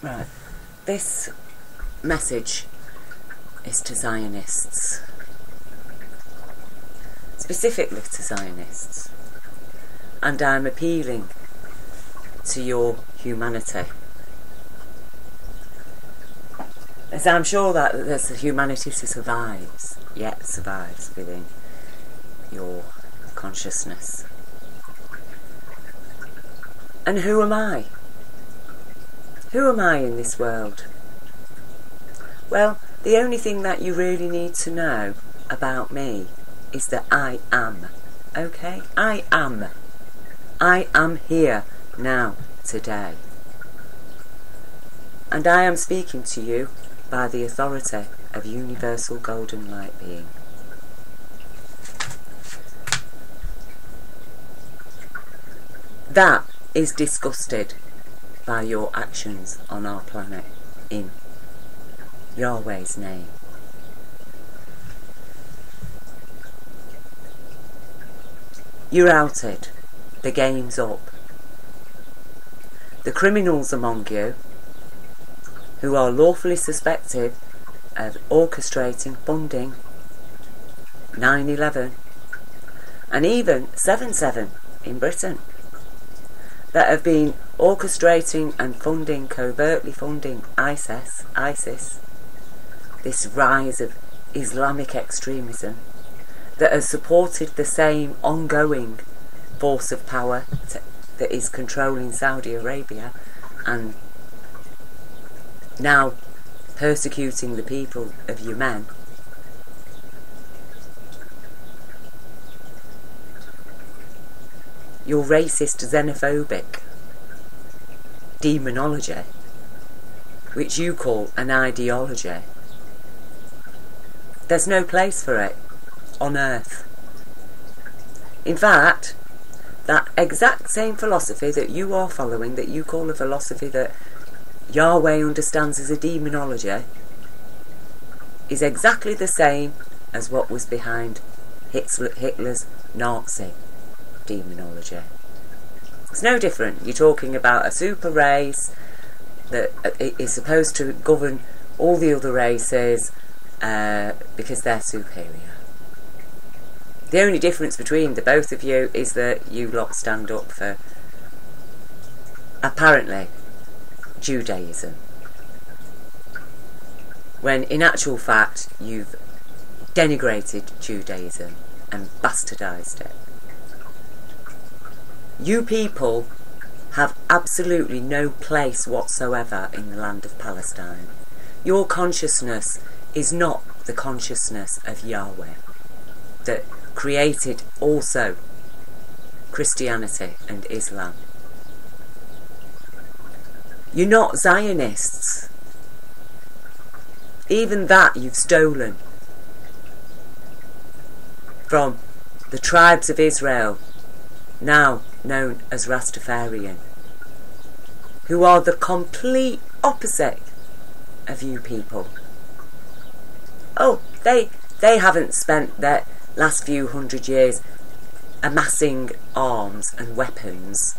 Right. This message is to Zionists. Specifically to Zionists. And I'm appealing to your humanity. As I'm sure that there's a humanity that survives, yet survives within your consciousness. And who am I? Who am I in this world? Well, the only thing that you really need to know about me is that I am. Okay? I am. I am here now, today. And I am speaking to you by the authority of universal golden light being. That is disgusted by your actions on our planet in Yahweh's name. You're outed. The game's up. The criminals among you, who are lawfully suspected of orchestrating, funding 9/11 and even 7/7 in Britain, that have been orchestrating and funding, covertly funding ISIS, this rise of Islamic extremism, that has supported the same ongoing force of power that is controlling Saudi Arabia and now persecuting the people of Yemen. Your racist, xenophobic demonology, which you call an ideology, there's no place for it on earth. In fact, that exact same philosophy that you are following, that you call a philosophy that Yahweh understands as a demonology, is exactly the same as what was behind Hitler's Nazi demonology. It's no different. You're talking about a super race that is supposed to govern all the other races because they're superior. The only difference between the both of you is that you lot stand up for, apparently, Judaism, when in actual fact you've denigrated Judaism and bastardised it. You people have absolutely no place whatsoever in the land of Palestine. Your consciousness is not the consciousness of Yahweh, that created also Christianity and Islam. You're not Zionists. Even that you've stolen from the tribes of Israel, now known as Rastafarian, who are the complete opposite of you people. Oh, they haven't spent their last few hundred years amassing arms and weapons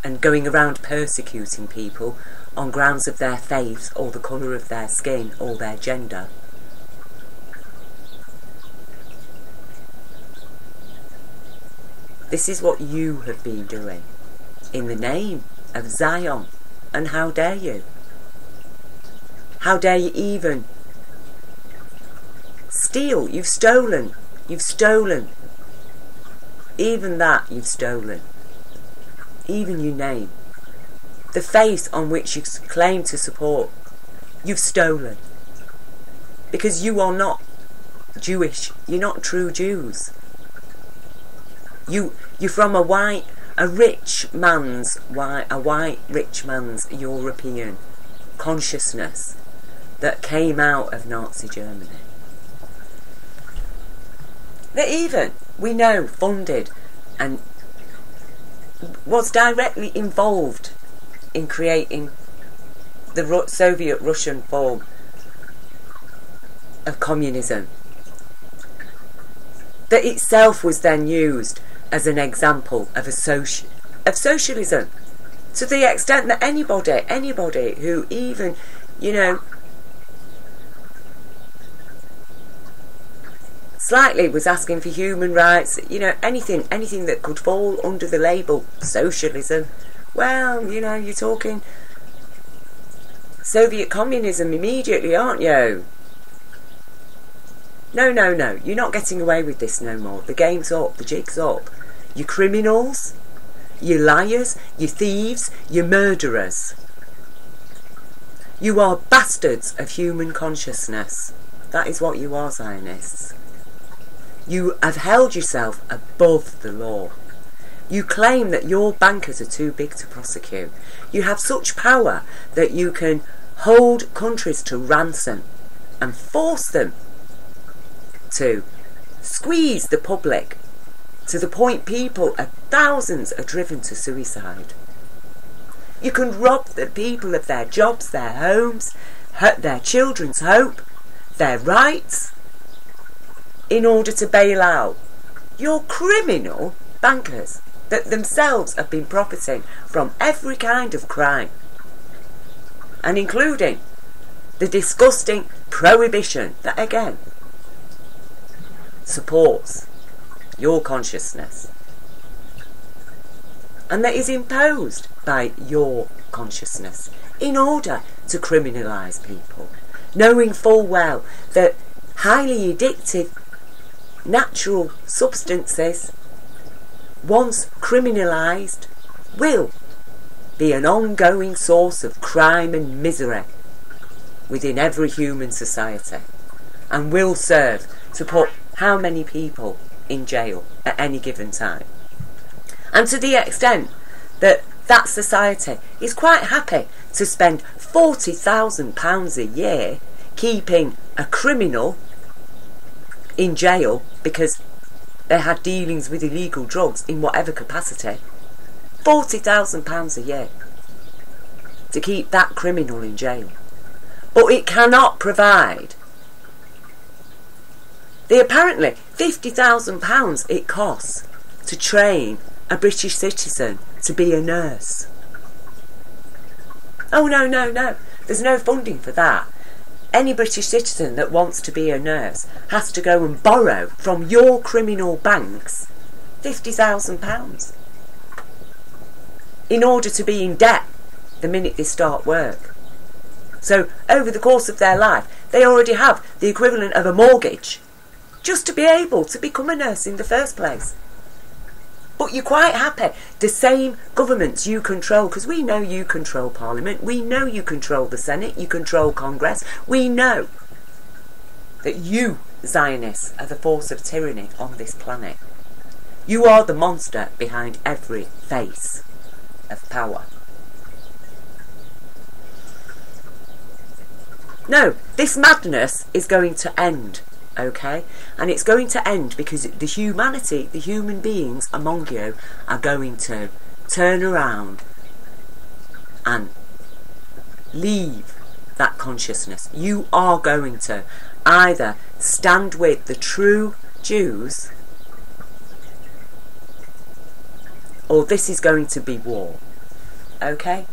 and going around persecuting people on grounds of their faith or the colour of their skin or their gender. This is what you have been doing in the name of Zion, and how dare you? How dare you even steal? You've stolen. Even that you've stolen. Even your name. The faith on which you claim to support, you've stolen. Because you are not Jewish. You're not true Jews. You're from a white rich man's European consciousness that came out of Nazi Germany. That even, we know, funded and was directly involved in creating the Soviet Russian form of communism. That itself was then used as an example of socialism. To the extent that anybody who even, slightly was asking for human rights, anything that could fall under the label socialism, well, you're talking Soviet communism immediately, aren't you? No, you're not getting away with this no more. The game's up, the jig's up. You criminals, you liars, you thieves, you murderers. You are bastards of human consciousness. That is what you are, Zionists. You have held yourself above the law. You claim that your bankers are too big to prosecute. You have such power that you can hold countries to ransom and force them to squeeze the public to the point thousands are driven to suicide. You can rob the people of their jobs, their homes, their children's hope, their rights, in order to bail out your criminal bankers that themselves have been profiting from every kind of crime, and including the disgusting prohibition that again supports your consciousness and that is imposed by your consciousness in order to criminalise people, knowing full well that highly addictive natural substances, once criminalised, will be an ongoing source of crime and misery within every human society, and will serve to put how many people in jail at any given time. And to the extent that that society is quite happy to spend £40,000 a year keeping a criminal in jail because they had dealings with illegal drugs in whatever capacity. £40,000 a year to keep that criminal in jail. But it cannot provide the apparently £50,000 it costs to train a British citizen to be a nurse. Oh no, there's no funding for that. Any British citizen that wants to be a nurse has to go and borrow from your criminal banks £50,000 in order to be in debt the minute they start work. So over the course of their life they already have the equivalent of a mortgage just to be able to become a nurse in the first place. But you're quite happy. The same governments you control, because we know you control Parliament, we know you control the Senate, you control Congress, we know that you, Zionists, are the force of tyranny on this planet. You are the monster behind every face of power. No, this madness is going to end. Okay, and it's going to end because the humanity, the human beings among you are going to turn around and leave that consciousness. You are going to either stand with the true Jews, or this is going to be war. Okay,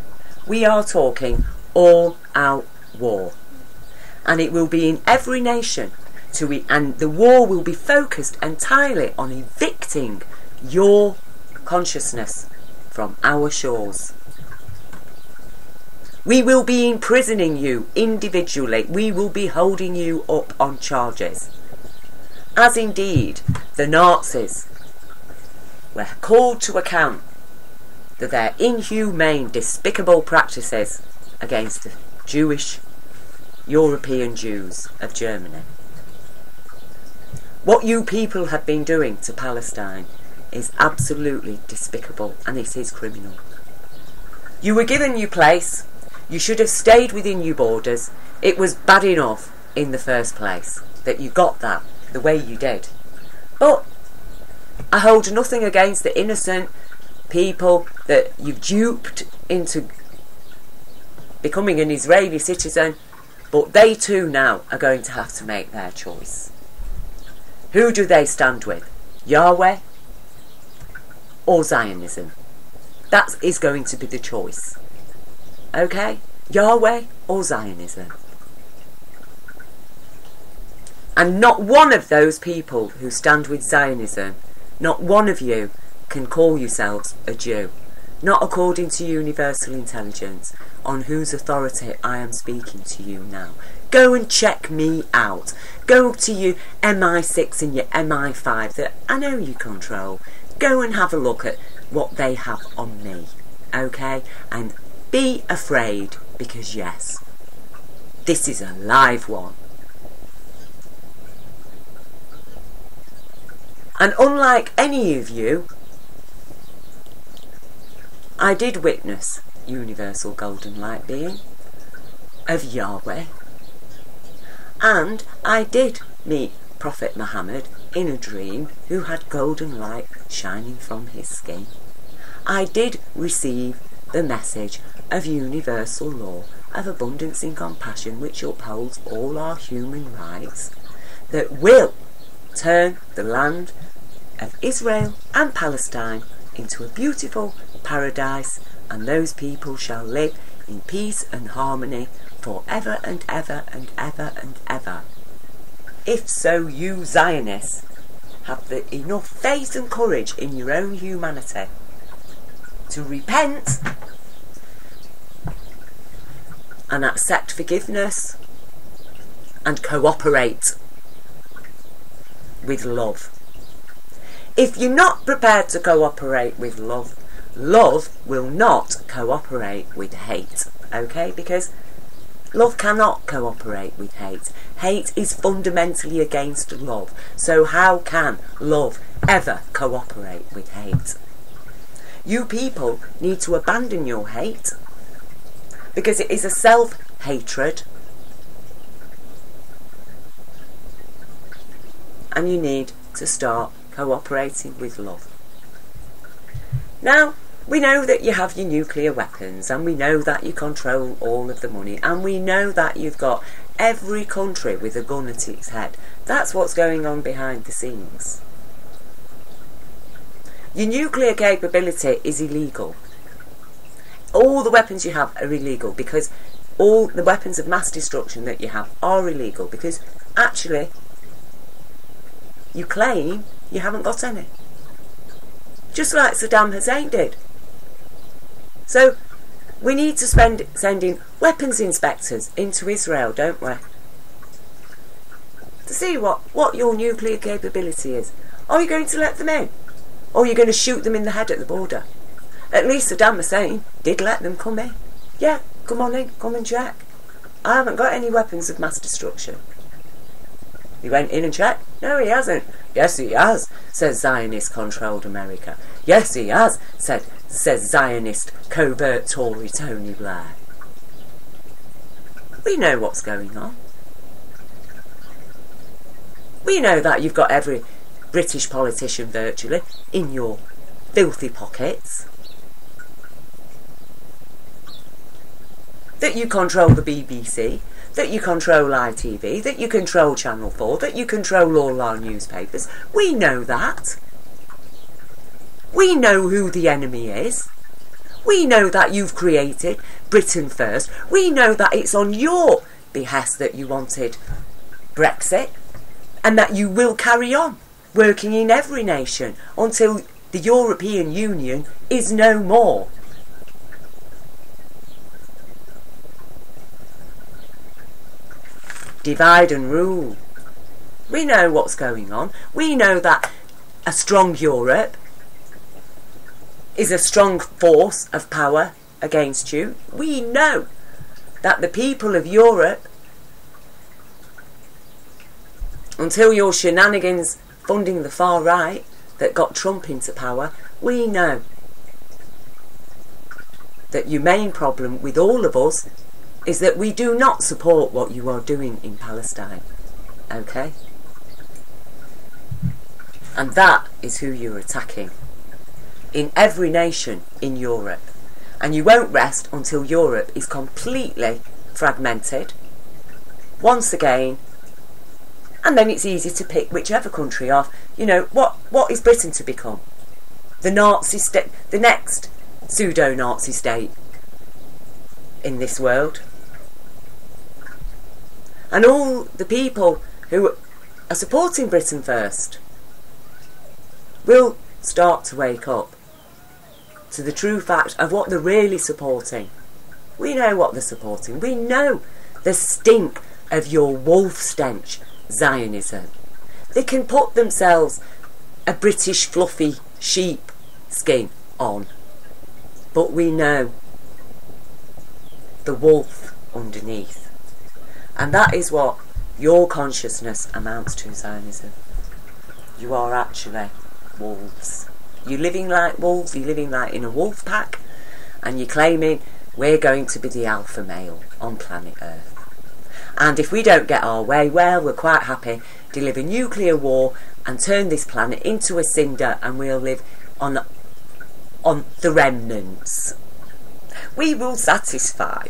we are talking all out war, and it will be in every nation. And the war will be focused entirely on evicting your consciousness from our shores. We will be imprisoning you individually. We will be holding you up on charges. As indeed the Nazis were called to account for their inhumane, despicable practices against the Jewish European Jews of Germany. What you people have been doing to Palestine is absolutely despicable, and it is criminal. You were given your place. You should have stayed within your borders. It was bad enough in the first place that you got that the way you did. But I hold nothing against the innocent people that you've duped into becoming an Israeli citizen, but they too now are going to have to make their choice. Who do they stand with? Yahweh or Zionism? That is going to be the choice. Okay? Yahweh or Zionism. And not one of those people who stand with Zionism, not one of you can call yourselves a Jew. Not according to universal intelligence, on whose authority I am speaking to you now. Go and check me out. Go to your MI6 and your MI5 that I know you control. Go and have a look at what they have on me. Okay? And be afraid, because yes, this is a live one. And unlike any of you, I did witness universal golden light being of Yahweh, and I did meet Prophet Muhammad in a dream who had golden light shining from his skin. I did receive the message of universal law of abundance and compassion, which upholds all our human rights, that will turn the land of Israel and Palestine into a beautiful paradise, and those people shall live in peace and harmony forever and ever and ever and ever. If so, you Zionists have enough faith and courage in your own humanity to repent and accept forgiveness and cooperate with love. If you're not prepared to cooperate with love, love will not cooperate with hate, okay? Because love cannot cooperate with hate. Hate is fundamentally against love. So how can love ever cooperate with hate? You people need to abandon your hate, because it is a self-hatred, and you need to start cooperating with love. Now, we know that you have your nuclear weapons, and we know that you control all of the money, and we know that you've got every country with a gun at its head. That's what's going on behind the scenes. Your nuclear capability is illegal. All the weapons you have are illegal, because all the weapons of mass destruction that you have are illegal, because actually you claim you haven't got any. Just like Saddam Hussein did. So we need to send in weapons inspectors into Israel, don't we? To see what your nuclear capability is. Are you going to let them in? Or are you going to shoot them in the head at the border? At least Saddam Hussein did let them come in. Yeah, come on in, come and check. I haven't got any weapons of mass destruction. He went in and checked. No, he hasn't. Yes, he has, says Zionist-controlled America. Yes, he has, says Zionist covert Tory Tony Blair. We know what's going on. We know that you've got every British politician virtually in your filthy pockets. That you control the BBC, that you control ITV, that you control Channel 4, that you control all our newspapers. We know that. We know who the enemy is. We know that you've created Britain First. We know that it's on your behest that you wanted Brexit, and that you will carry on working in every nation until the European Union is no more. Divide and rule. We know what's going on. We know that a strong Europe is a strong force of power against you. We know that the people of Europe, until your shenanigans funding the far right that got Trump into power, we know that your main problem with all of us is that we do not support what you are doing in Palestine. Okay? And that is who you're attacking. In every nation in Europe. And you won't rest until Europe is completely fragmented. Once again. And then it's easy to pick whichever country off. You know, what is Britain to become? The Nazi state, the next pseudo-Nazi state in this world. And all the people who are supporting Britain First will start to wake up to the true fact of what they're really supporting. We know what they're supporting. We know the stink of your wolf stench Zionism. They can put themselves a British fluffy sheep skin on, but we know the wolf underneath. And that is what your consciousness amounts to, Zionism. You are actually wolves. You're living like wolves, you're living like in a wolf pack, and you're claiming we're going to be the alpha male on planet Earth. And if we don't get our way, well, we're quite happy to live a nuclear war and turn this planet into a cinder, and we'll live on the remnants. We will satisfy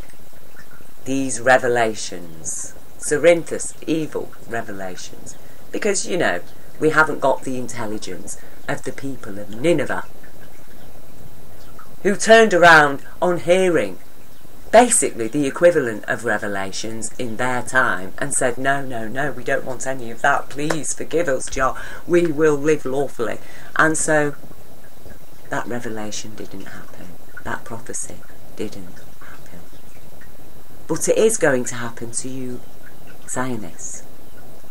these revelations, Cerinthus evil revelations, because, you know, we haven't got the intelligence of the people of Nineveh, who turned around on hearing basically the equivalent of revelations in their time and said, no, no, no, we don't want any of that, please forgive us, Jah, we will live lawfully. And so that revelation didn't happen, that prophecy didn't happen. But it is going to happen to you Zionists,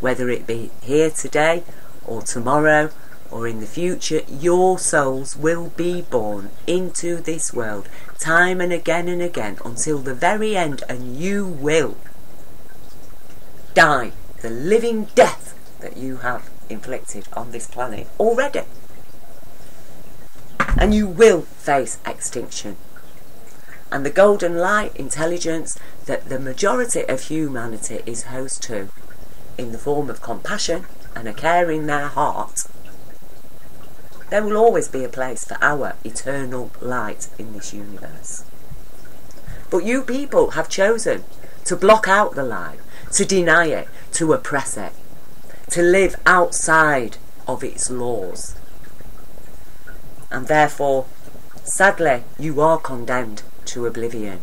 whether it be here today or tomorrow or in the future. Your souls will be born into this world time and again until the very end, and you will die the living death that you have inflicted on this planet already, and you will face extinction. And the golden light intelligence that the majority of humanity is host to, in the form of compassion and a care in their heart, there will always be a place for our eternal light in this universe. But you people have chosen to block out the light, to deny it, to oppress it, to live outside of its laws. And therefore, sadly, you are condemned to oblivion.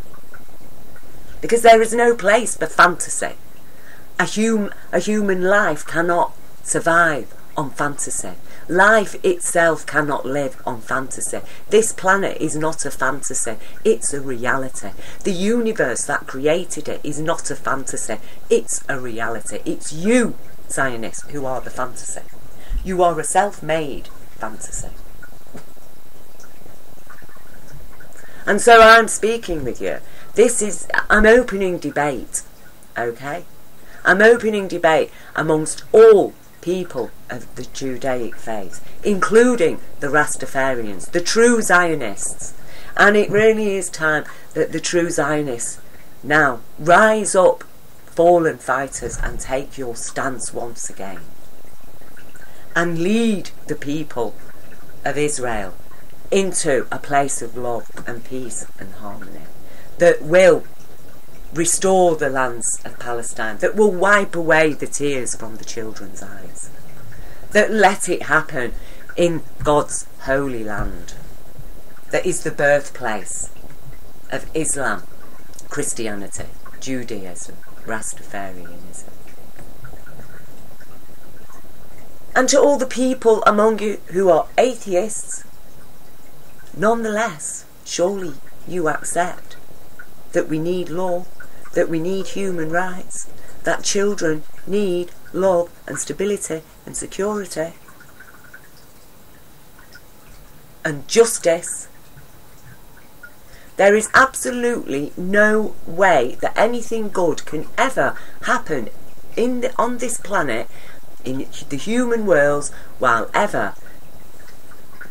Because there is no place for fantasy. A human life cannot survive on fantasy. Life itself cannot live on fantasy. This planet is not a fantasy, it's a reality. The universe that created it is not a fantasy, it's a reality. It's you, Zionists, who are the fantasy. You are a self-made fantasy. And so I'm speaking with you. I'm opening debate, okay? I'm opening debate amongst all people of the Judaic faith, including the Rastafarians, the true Zionists. And it really is time that the true Zionists now rise up, fallen fighters, and take your stance once again. And lead the people of Israel into a place of love and peace and harmony that will restore the lands of Palestine, that will wipe away the tears from the children's eyes, that let it happen in God's holy land, that is the birthplace of Islam, Christianity, Judaism, Rastafarianism. And to all the people among you who are atheists, nonetheless, surely you accept that we need law, that we need human rights, that children need love and stability and security and justice. There is absolutely no way that anything good can ever happen on this planet, in the human worlds, while ever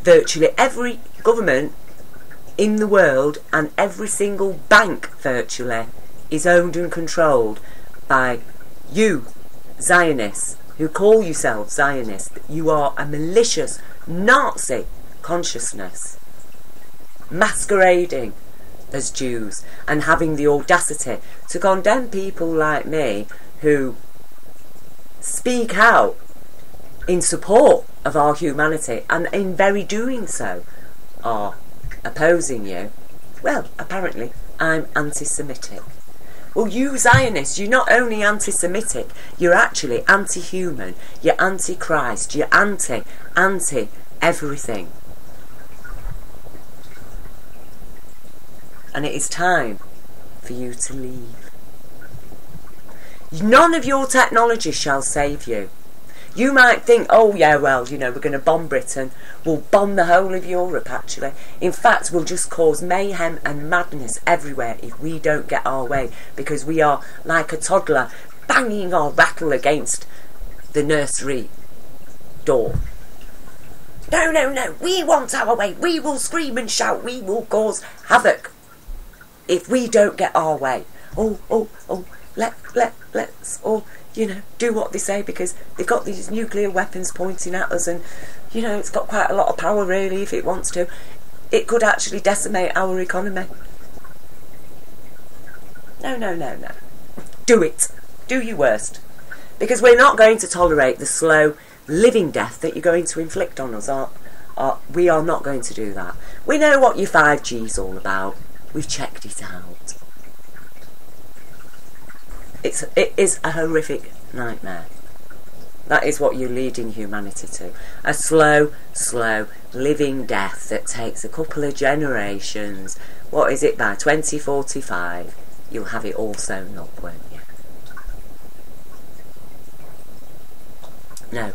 virtually every government in the world and every single bank virtually is owned and controlled by you Zionists who call yourselves Zionists. You are a malicious Nazi consciousness masquerading as Jews and having the audacity to condemn people like me who speak out in support of our humanity, and in very doing so are opposing you, well, apparently I'm anti-Semitic. Well, you Zionists, you're not only anti-Semitic, you're actually anti-human, you're anti-Christ, you're anti-everything. And it is time for you to leave. None of your technology shall save you. You might think, oh yeah, well, you know, we're going to bomb Britain. We'll bomb the whole of Europe, actually. In fact, we'll just cause mayhem and madness everywhere if we don't get our way, because we are like a toddler banging our rattle against the nursery door. No, no, no, we want our way. We will scream and shout. We will cause havoc if we don't get our way. Let's all, you know, do what they say, because they've got these nuclear weapons pointing at us, and, you know, it's got quite a lot of power, really, if it wants to. It could actually decimate our economy. No, no, no, no. Do it. Do your worst. Because we're not going to tolerate the slow, living death that you're going to inflict on us. We are not going to do that. We know what your 5G's all about. We've checked it out. It is a horrific nightmare. That is what you're leading humanity to. A slow, living death that takes a couple of generations. What is it, by 2045? You'll have it all sewn up, won't you? No.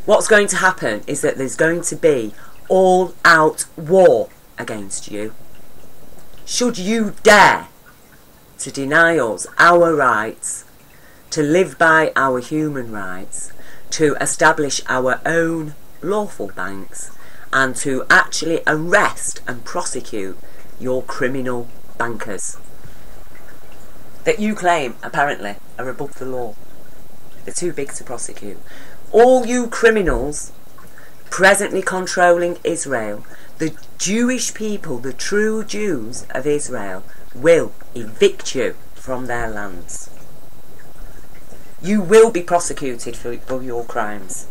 What's going to happen is that there's going to be all-out war against you. Should you dare to deny us our rights, to live by our human rights, to establish our own lawful banks, and to actually arrest and prosecute your criminal bankers that you claim, apparently, are above the law. They're too big to prosecute. All you criminals presently controlling Israel, the Jewish people, the true Jews of Israel, will evict you from their lands. You will be prosecuted for your crimes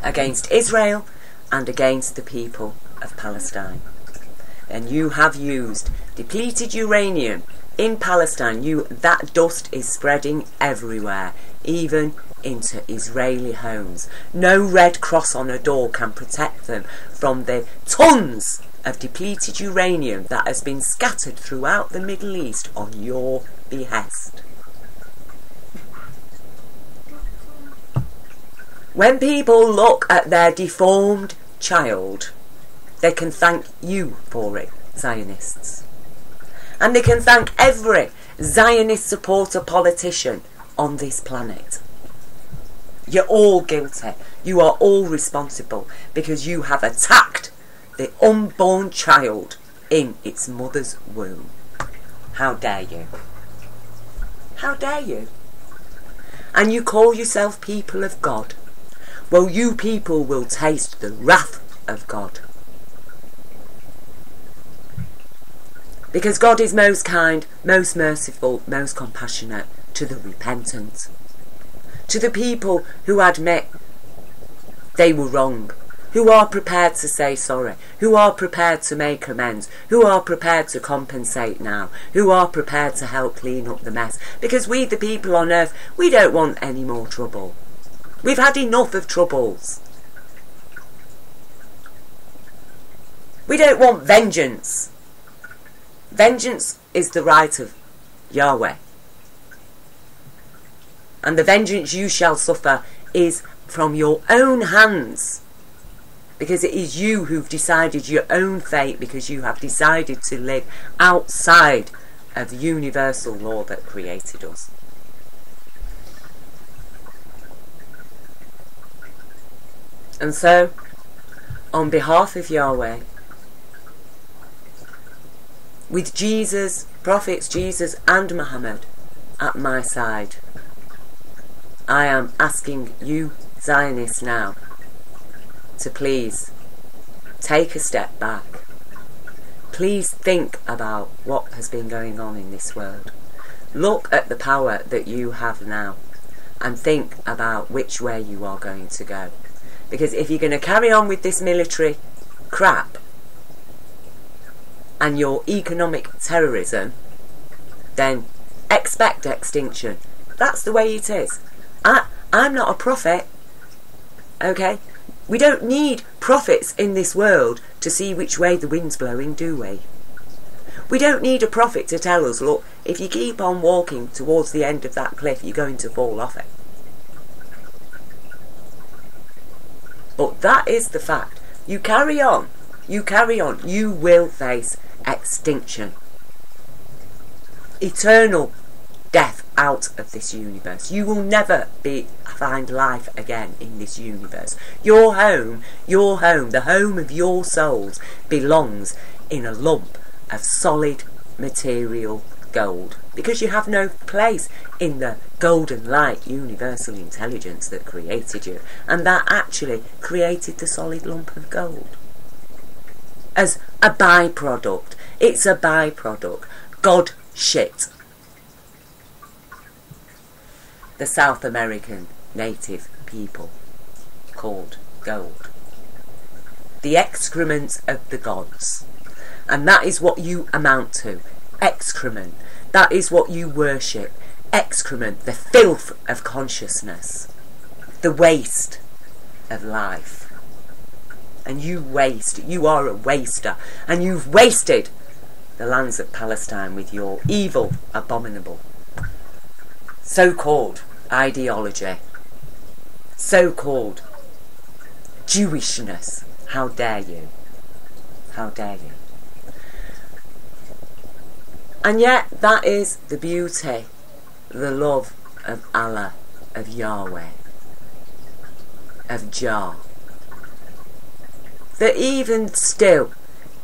against Israel and against the people of Palestine. And you have used depleted uranium in Palestine. That dust is spreading everywhere, even into Israeli homes. No Red Cross on a door can protect them from the tons of depleted uranium that has been scattered throughout the Middle East on your behest. When people look at their deformed child, they can thank you for it, Zionists. And they can thank every Zionist supporter politician on this planet. You're all guilty. You are all responsible, because you have attacked the unborn child in its mother's womb. How dare you? How dare you? And you call yourself people of God. Well, you people will taste the wrath of God. Because God is most kind, most merciful, most compassionate to the repentant. To the people who admit they were wrong, who are prepared to say sorry, who are prepared to make amends, who are prepared to compensate now, who are prepared to help clean up the mess. Because we, the people on earth, we don't want any more trouble. We've had enough of troubles. We don't want vengeance. Vengeance is the right of Yahweh. And the vengeance you shall suffer is from your own hands. Because it is you who've decided your own fate, because you have decided to live outside of the universal law that created us. And so, on behalf of Yahweh, with Jesus, prophets Jesus and Muhammad at my side, I am asking you Zionists now to please take a step back. Please think about what has been going on in this world. Look at the power that you have now and think about which way you are going to go. Because if you're going to carry on with this military crap, and your economic terrorism, then expect extinction. That's the way it is. I'm not a prophet, okay? We don't need prophets in this world to see which way the wind's blowing, do we? We don't need a prophet to tell us, look, if you keep on walking towards the end of that cliff, you're going to fall off it. But that is the fact. You carry on, you will face extinction. Eternal death out of this universe. You will never find life again in this universe. Your home, the home of your souls, belongs in a lump of solid material gold, because you have no place in the golden light universal intelligence that created you, and that actually created the solid lump of gold as a byproduct. It's a byproduct. God shit. The South American native people called gold. The excrement of the gods. And that is what you amount to. Excrement. That is what you worship. Excrement. The filth of consciousness. The waste of life. And you waste. You are a waster. And you've wasted the lands of Palestine with your evil, abominable, so-called ideology. So-called Jewishness. How dare you? How dare you? And yet that is the beauty, the love of Allah, of Yahweh, of Jah. That even still,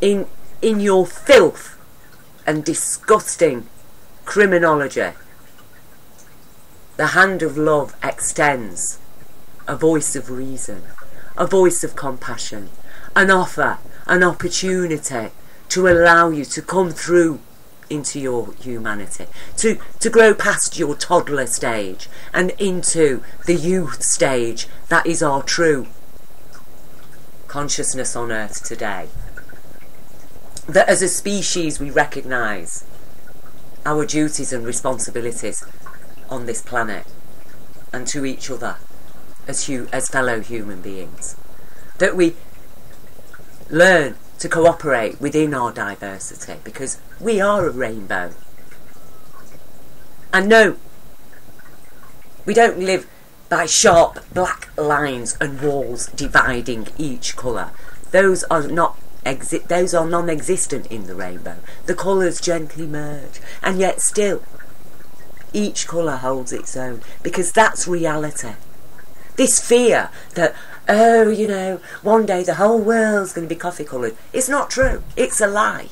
in your filth and disgusting criminology, the hand of love extends a voice of reason, a voice of compassion, an offer, an opportunity to allow you to come through into your humanity, to grow past your toddler stage and into the youth stage that is our true consciousness on earth today. That as a species we recognise our duties and responsibilities on this planet and to each other as fellow human beings. That we learn to cooperate within our diversity, because we are a rainbow. And no, we don't live by sharp black lines and walls dividing each colour. Those are non-existent in the rainbow. The colours gently merge, and yet still each colour holds its own, because that's reality. This fear that, oh, you know, one day the whole world's going to be coffee coloured. It's not true. It's a lie.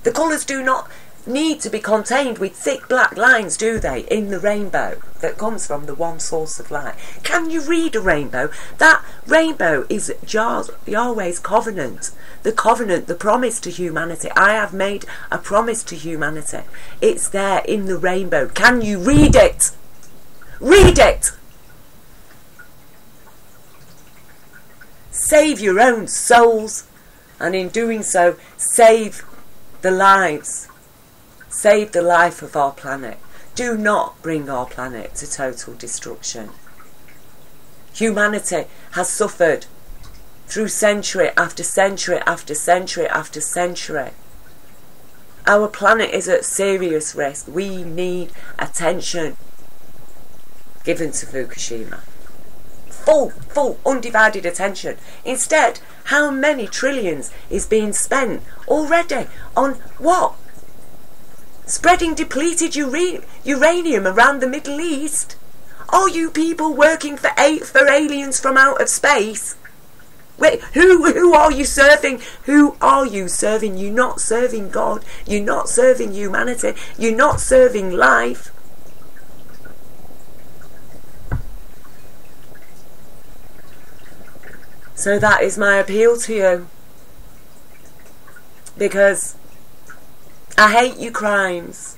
The colours do not need to be contained with thick black lines, do they, in the rainbow that comes from the one source of light. Can you read a rainbow? That rainbow is Yahweh's covenant. The covenant, the promise to humanity. I have made a promise to humanity. It's there in the rainbow. Can you read it? Read it! Save your own souls, and in doing so, save the lives. Save the life of our planet. Do not bring our planet to total destruction. Humanity has suffered through century after century after century after century. Our planet is at serious risk. We need attention given to Fukushima. Full, undivided attention. Instead, how many trillions is being spent already on what? Spreading depleted uranium around the Middle East? Are you people working for aliens from out of space? Wait, who are you serving? Who are you serving? You're not serving God. You're not serving humanity. You're not serving life. So that is my appeal to you. Because I hate your crimes,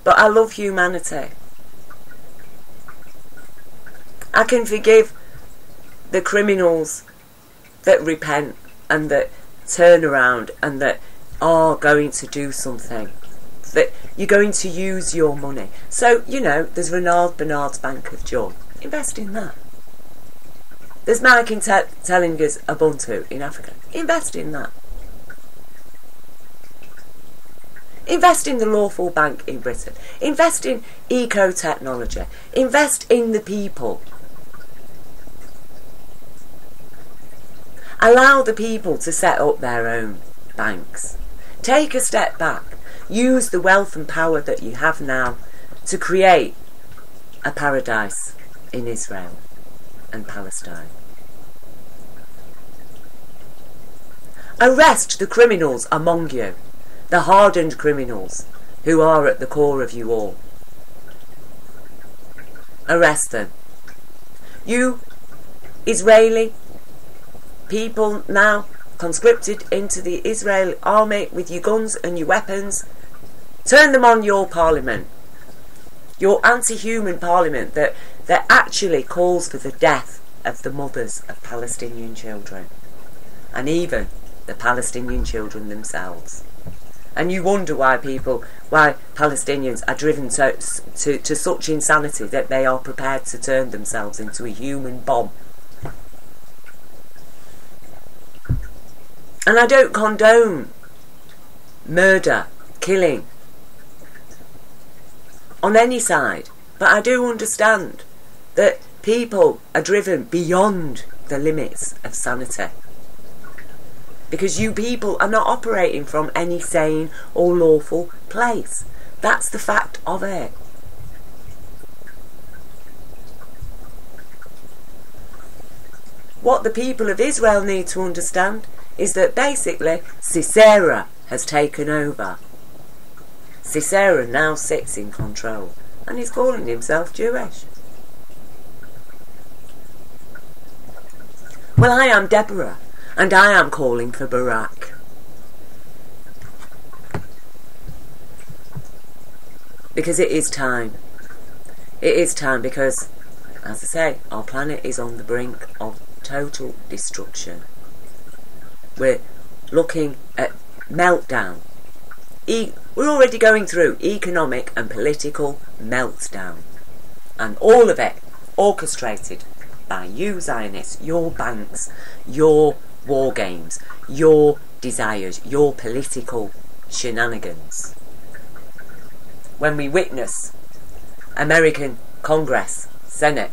but I love humanity. I can forgive the criminals that repent and that turn around and that are going to do something, that you're going to use your money. So, you know, there's Renard Bernard's Bank of Joy. Invest in that. There's Mike Tellinger's Ubuntu in Africa. Invest in that. Invest in the lawful bank in Britain. Invest in eco-technology. Invest in the people. Allow the people to set up their own banks. Take a step back. Use the wealth and power that you have now to create a paradise in Israel and Palestine. Arrest the criminals among you, the hardened criminals who are at the core of you all. Arrest them. You Israeli people now conscripted into the Israeli army with your guns and your weapons, turn them on your parliament, your anti-human parliament that actually calls for the death of the mothers of Palestinian children and even the Palestinian children themselves. And you wonder why Palestinians are driven to such insanity that they are prepared to turn themselves into a human bomb. And I don't condone murder, killing on any side, but I do understand that people are driven beyond the limits of sanity. Because you people are not operating from any sane or lawful place. That's the fact of it. What the people of Israel need to understand is that basically Sisera has taken over. Sisera now sits in control and he's calling himself Jewish. Well, I am Deborah and I am calling for Barak. Because it is time. It is time because, as I say, our planet is on the brink of total destruction. We're looking at meltdown. We're already going through economic and political meltdown. And all of it orchestrated by you Zionists, your banks, your war games, your desires, your political shenanigans. When we witness American Congress, Senate,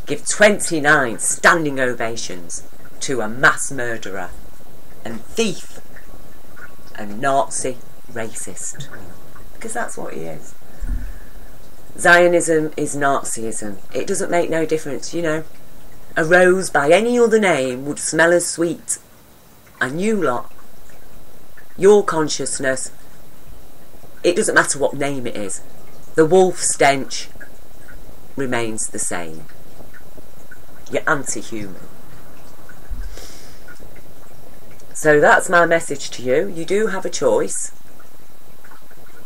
give 29 standing ovations to a mass murderer and thief and Nazi racist. Because that's what he is. Zionism is Nazism. It doesn't make no difference, you know. A rose by any other name would smell as sweet. And you lot, your consciousness, it doesn't matter what name it is. The wolf stench remains the same. You're anti-human. So that's my message to you. You do have a choice.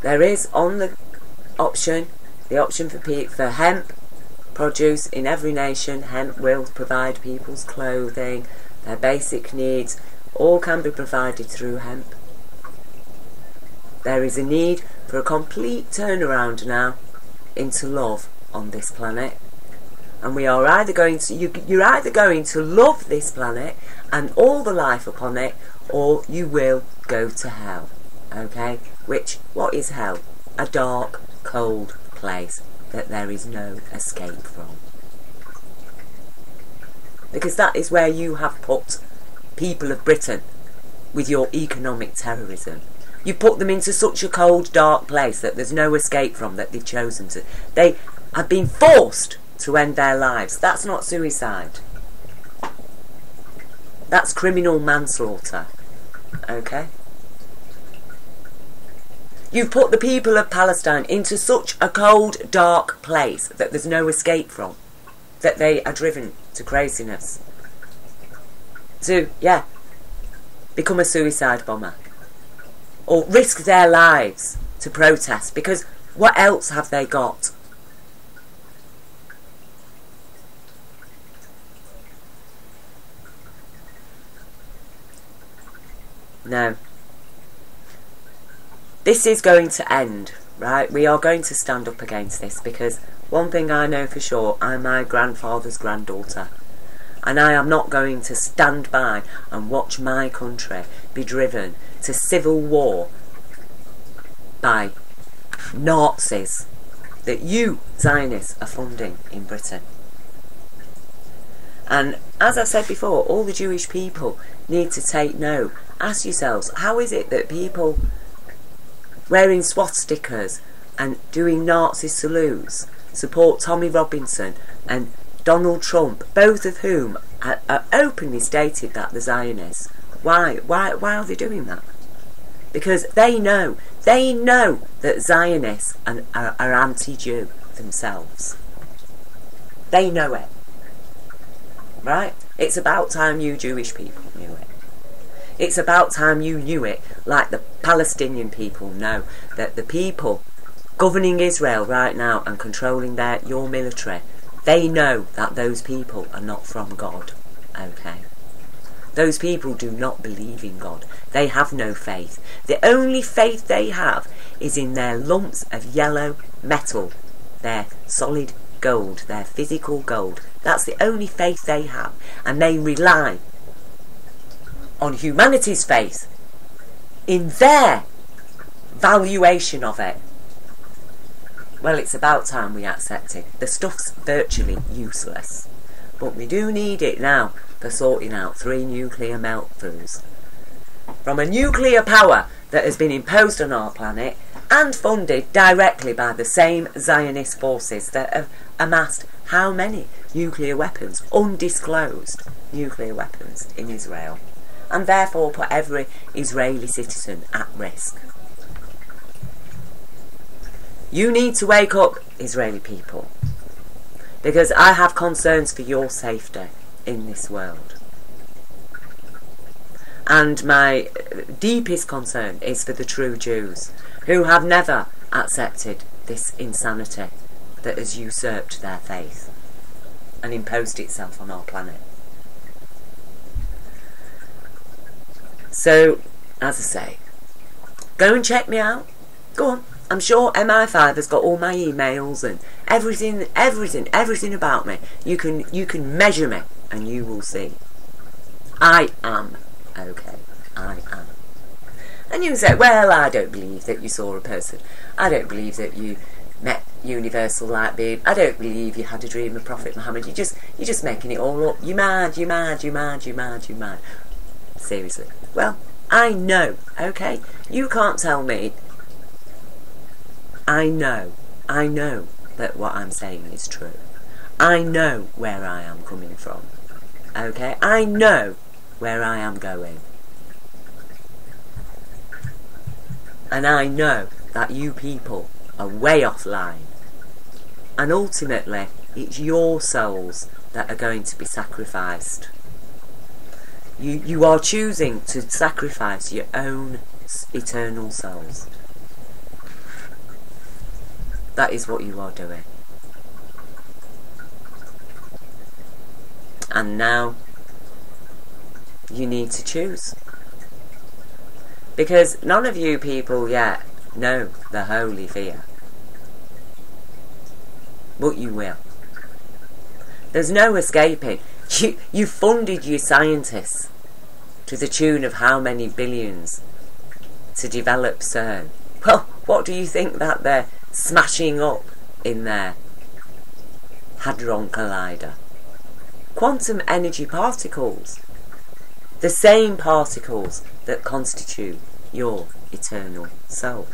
There is on the option for hemp produce in every nation. Hemp will provide people's clothing, their basic needs. All can be provided through hemp. There is a need for a complete turnaround now into love on this planet. And we are either going to, you're either going to love this planet and all the life upon it, or you will go to hell. Okay? What is hell? A dark, cold place that there is no escape from. Because that is where you have put people of Britain with your economic terrorism. You put them into such a cold, dark place that there's no escape from, that they've chosen to. They have been forced to end their lives. That's not suicide. That's criminal manslaughter. Okay? You've put the people of Palestine into such a cold, dark place that there's no escape from. That they are driven to craziness. To, become a suicide bomber. Or risk their lives to protest. Because what else have they got? No. This is going to end, right? We are going to stand up against this, because one thing I know for sure, I'm my grandfather's granddaughter. And I am not going to stand by and watch my country be driven to civil war by Nazis that you, Zionists, are funding in Britain. And as I said before, all the Jewish people need to take note. Ask yourselves, how is it that people wearing swastikas and doing Nazi salutes support Tommy Robinson and Donald Trump, both of whom are openly stated that they're Zionists? Why are they doing that? Because they know that Zionists are anti-Jew themselves. They know it. Right? It's about time you Jewish people knew it. It's about time you knew it, like the Palestinian people know that the people governing Israel right now and controlling your military, they know that those people are not from God. Okay? Those people do not believe in God. They have no faith. The only faith they have is in their lumps of yellow metal, their solid gold, their physical gold. That's the only faith they have. And they rely on humanity's faith in their valuation of it. Well, it's about time we accept it. The stuff's virtually useless. But we do need it now for sorting out 3 nuclear meltdowns from a nuclear power that has been imposed on our planet and funded directly by the same Zionist forces that have amassed how many nuclear weapons, undisclosed nuclear weapons in Israel, and therefore put every Israeli citizen at risk. You need to wake up, Israeli people, because I have concerns for your safety in this world. And my deepest concern is for the true Jews, who have never accepted this insanity that has usurped their faith and imposed itself on our planet. So, as I say, go and check me out. Go on. I'm sure MI5 has got all my emails and everything about me. You can measure me and you will see. I am okay. I am. And you say, well, I don't believe that you saw a person. I don't believe that you met universal light being. I don't believe you had a dream of Prophet Muhammad. You're just making it all up. You're mad. Seriously. Well, I know, okay? You can't tell me. I know that what I'm saying is true. I know where I am coming from. Okay? I know where I am going. And I know that you people are way offline. And ultimately, it's your souls that are going to be sacrificed. You are choosing to sacrifice your own eternal souls. That is what you are doing. And now you need to choose. Because none of you people yet know the holy fear. But you will. There's no escaping. You funded your scientists to the tune of how many billions to develop CERN. Well, what do you think that they're smashing up in their Hadron Collider? Quantum energy particles. The same particles that constitute your eternal soul.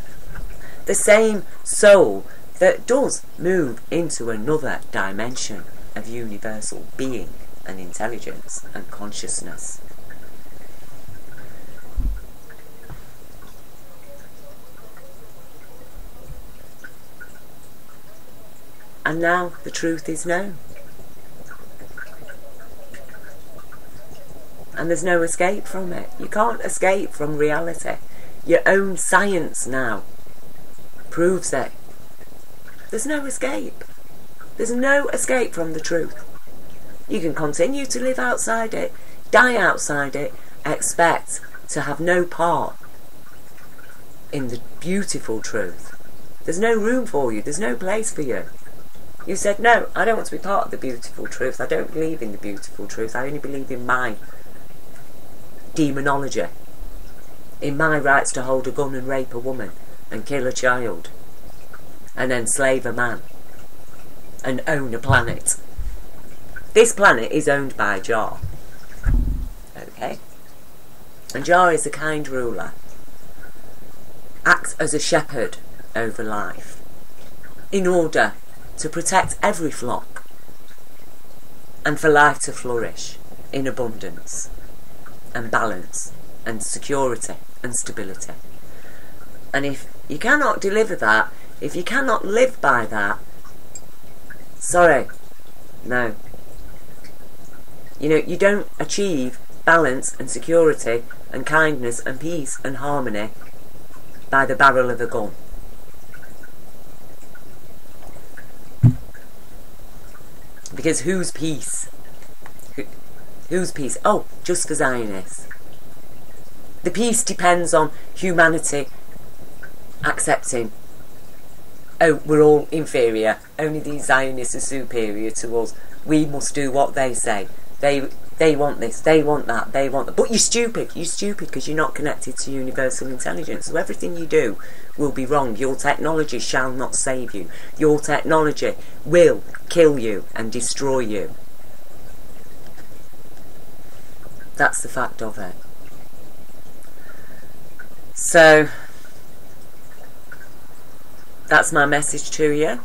The same soul that does move into another dimension of universal being and intelligence and consciousness. And now the truth is known. And there's no escape from it. You can't escape from reality. Your own science now proves it. There's no escape. There's no escape from the truth. You can continue to live outside it, die outside it, expect to have no part in the beautiful truth. There's no room for you. There's no place for you. You said, no, I don't want to be part of the beautiful truth. I don't believe in the beautiful truth. I only believe in my demonology, in my rights to hold a gun and rape a woman and kill a child and enslave a man and own a planet. This planet is owned by Jah. Okay? And Jah is a kind ruler. Acts as a shepherd over life in order to protect every flock and for life to flourish in abundance and balance and security and stability. And if you cannot deliver that, if you cannot live by that, sorry, no. You know, you don't achieve balance and security and kindness and peace and harmony by the barrel of a gun. Because whose peace? Whose peace? Oh, just for Zionists. The peace depends on humanity accepting, oh, we're all inferior, only these Zionists are superior to us, we must do what they say, they want this, they want that, they want that. But you're stupid because you're not connected to universal intelligence, so everything you do will be wrong. Your technology shall not save you. Your technology will kill you and destroy you. That's the fact of it. So that's my message to you.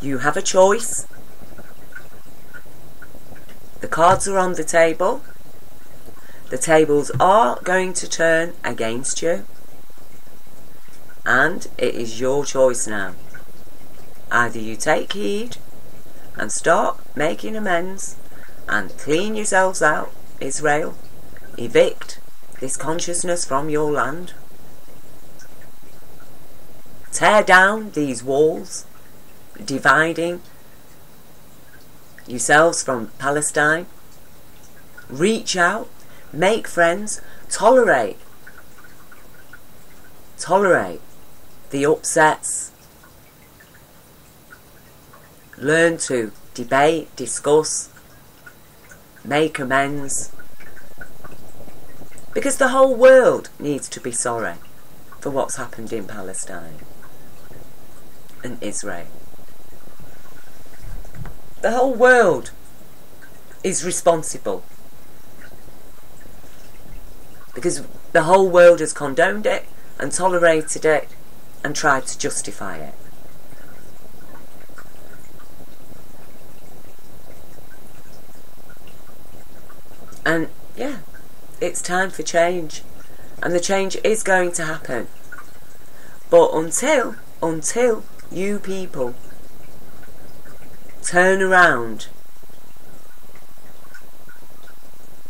You have a choice. The cards are on the table. The tables are going to turn against you. And it is your choice now. Either you take heed and start making amends and clean yourselves out, Israel, evict this consciousness from your land, tear down these walls dividing yourselves from Palestine, reach out, make friends, tolerate the upsets, learn to debate, discuss, make amends, because the whole world needs to be sorry for what's happened in Palestine and Israel. The whole world is responsible because the whole world has condoned it and tolerated it and tried to justify it. And yeah, it's time for change, and the change is going to happen. But until you people turn around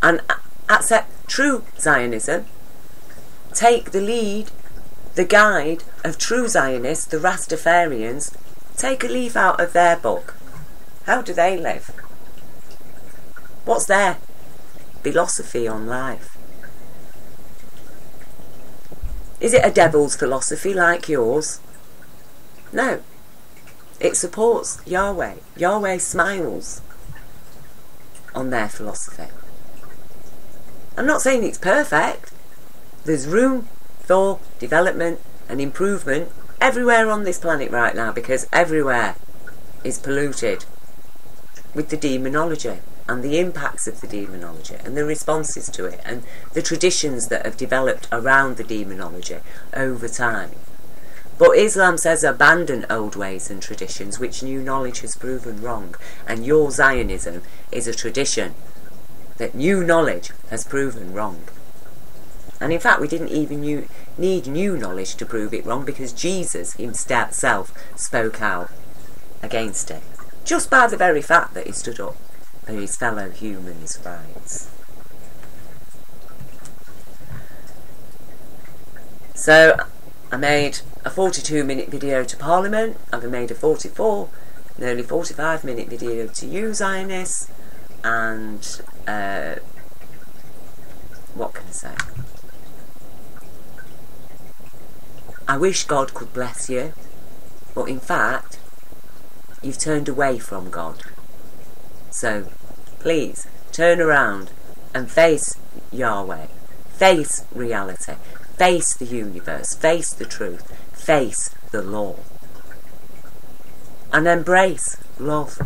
and accept true Zionism, take the lead, the guide of true Zionists, the Rastafarians, take a leaf out of their book. How do they live? What's their philosophy on life? Is it a devil's philosophy like yours? No. It supports Yahweh. Yahweh smiles on their philosophy. I'm not saying it's perfect. There's room for development and improvement everywhere on this planet right now, because everywhere is polluted with the demonology and the impacts of the demonology and the responses to it and the traditions that have developed around the demonology over time. But Islam says abandon old ways and traditions which new knowledge has proven wrong, and your Zionism is a tradition that new knowledge has proven wrong. And in fact we didn't even need new knowledge to prove it wrong, because Jesus himself spoke out against it, just by the very fact that he stood up for his fellow humans' rights. So I made a 42-minute video to Parliament. I've made a 44, nearly 45-minute video to you Zionists, and what can I say? I wish God could bless you, but in fact, you've turned away from God. So, please, turn around and face Yahweh. Face reality. Face the universe. Face the truth. Face the law. And embrace love.